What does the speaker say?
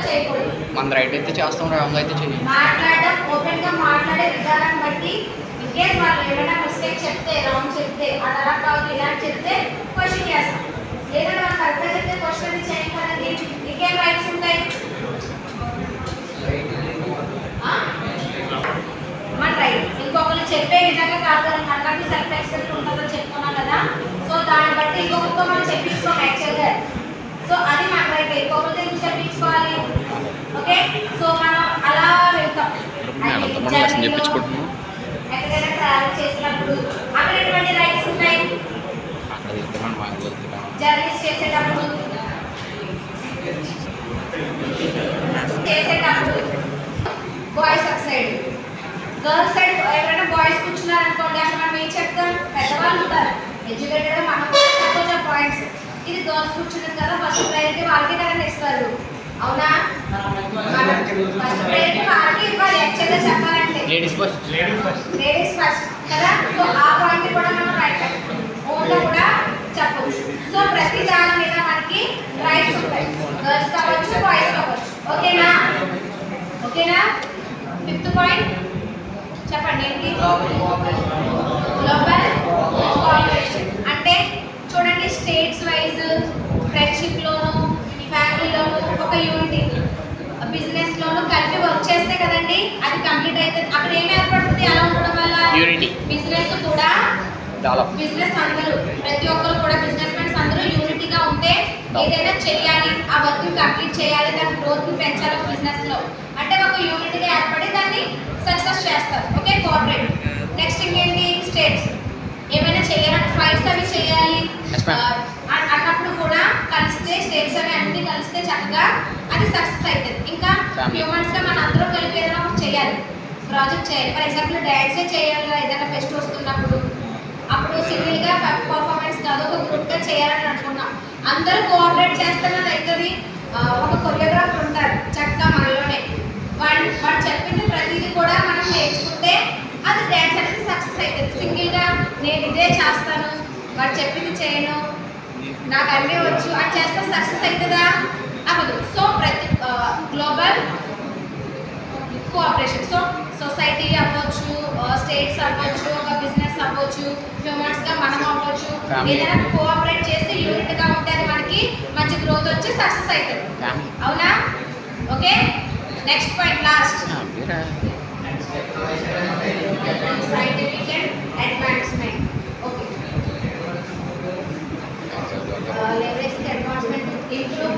చేయకూడదు. మన రైట్ అయితే చేస్తాం, రాంగ్ అయితే చేయాలి. మాట్లాడడం ఓపెన్గా మాట్లాడే విధానం బట్టి ఇన్కేస్ వాళ్ళు ఏమైనా మిస్టేక్ చెప్తే, రాంగ్ చెప్తే, అది అలా కాదు ఇలా చెప్తే క్వశ్చన్ చేస్తాం. లేదంటే మనం కరెక్ట్గా చెప్తే క్వశ్చన్ అది చేయం కదండి. ఇంకేం రైట్స్ ఉంటాయి? మన రైట్ ఇంకొకరు చెప్పే విధంగా కాదు అని మనకి సెల్ఫ్ ఎక్స్పెక్ట్ ఉంటుందో చెప్పుకున్నాం కదా. సో దాన్ని బట్టి ఇంకొకరితో మనం చెప్పించుకోం యాక్చువల్గా. సో అది మన రైట్. ఇంకొకరితో ఎందుకు చెప్పించుకోవాలి? ఓకే, సో మనం అలా వెళ్తాం. ఎక్కడైనా ట్రావెల్ చేసినప్పుడు అక్కడ ఎటువంటి రైట్స్ ఉంటాయి? జర్నీస్ చేసేటప్పుడు బాయ్స్ ఒక సైడ్, గర్ల్స్ సైడ్ ఎవరైనా బాయ్స్ కూర్చున్నారనుకోండి, అక్కడ మనం ఏం చెప్తాం? పెద్దవాళ్ళు ఉంటారు, ఎడ్యుకేటెడ్, మనం కొంచెం పాయింట్స్. ఇది గర్ల్స్ కూర్చున్నారు కదా, ఫస్ట్ ప్రయారిటీ వాళ్ళకి కదండి ఇస్తారు. అవునా? ఫస్ట్ ప్రయారిటీ వాళ్ళకి ఇవ్వాలి యాక్చువల్గా చెప్పాలంటే. లేడీస్ ఫస్ట్ కదా. సో ఆ పాయింట్ కూడా మనం రైట్ ఓన్గా కూడా చెప్పవచ్చు. సో ప్రతి దాని మీద మనకి రైట్స్ ఉంటాయి, గర్ల్స్ కావచ్చు, బాయ్స్ కావచ్చు. ఓకేనా? ఓకేనా? ఫిఫ్త్ పాయింట్ చెప్పండి ఏంటి? గ్లోబల్ కోఆపరేషన్ అంటే చూడండి, స్టేట్స్ వైజ్, ఫ్రెండ్షిప్లోను, ఫ్యామిలీలోను ఒక యూనిటీ, బిజినెస్లోను కలిపి వర్క్ చేస్తే కదండి అది కంప్లీట్ అవుతుంది. అక్కడ ఏమి ఏర్పడుతుంది అలా ఉండడం వల్ల? బిజినెస్ కూడా, బిజినెస్ అందరూ, ప్రతి ఒక్కరు కూడా బిజినెస్ మ్యాన్స్ అందరూ యూనిటీగా ఉంటే ఏదైనా చేయాలి, ఆ వర్క్ కంప్లీట్ చేయాలి, దాని గ్రోత్ని పెంచాలి బిజినెస్లో అంటే ఒక యూనిటీగా ఏర్పడి దాన్ని సక్సెస్ చేస్తారు. Okay, cooperate. నెక్స్ట్ ఇంకేంటి? స్టేట్స్ ఏమైనా చేయాలంటే ఫైట్స్ అవి చేయాలి అన్నప్పుడు కూడా కలిస్తే, స్టేట్స్ అవి అన్ని కలిస్తే చక్కగా అది సక్సెస్ అవుతుంది. ఇంకా హ్యూమన్స్గా మన అందరూ కలిపి ఏదైనా ఒకటి చేయాలి, ప్రాజెక్ట్ చేయాలి. ఫర్ ఎగ్జాంపుల్ డ్యాన్సే చేయాలి ఏదైనా ఫెస్ట్ వస్తున్నప్పుడు, అప్పుడు సింగిల్గా పర్ఫార్మెన్స్ కాదు ఒక గ్రూప్గా చేయాలని అనుకున్నాం. అందరూ కోఆపరేట్ చేస్తున్నది అవుతుంది. ఒక కొరియోగ్రాఫర్ ఉంటారు చక్కగా మనలోనే, వాడు చెప్పింది ప్రతిదీ కూడా మనం నేర్చుకుంటే అది డ్యాన్స్ అనేది సక్సెస్ అవుతుంది. సింగిల్గా నేను ఇదే చేస్తాను, వాడు చెప్పింది చేయను, నాకు అన్నీ వచ్చు అది చేస్తే సక్సెస్ అవుతుందా? అవ్వదు. సో ప్రతి గ్లోబల్ కోఆపరేషన్, సో సొసైటీ అవ్వచ్చు, స్టేట్స్ అవ్వచ్చు, ఒక బిజినెస్ అవ్వచ్చు, హ్యూమన్స్గా మనం అవ్వచ్చు, ఏదైనా కోఆపరేట్ చేసి యూనిట్గా ఉంటే అది మనకి మంచి గ్రోత్ వచ్చి సక్సెస్ అవుతుంది. అవునా? Okay, next point last, scientific and advancement. Okay, leverage the advancement to improve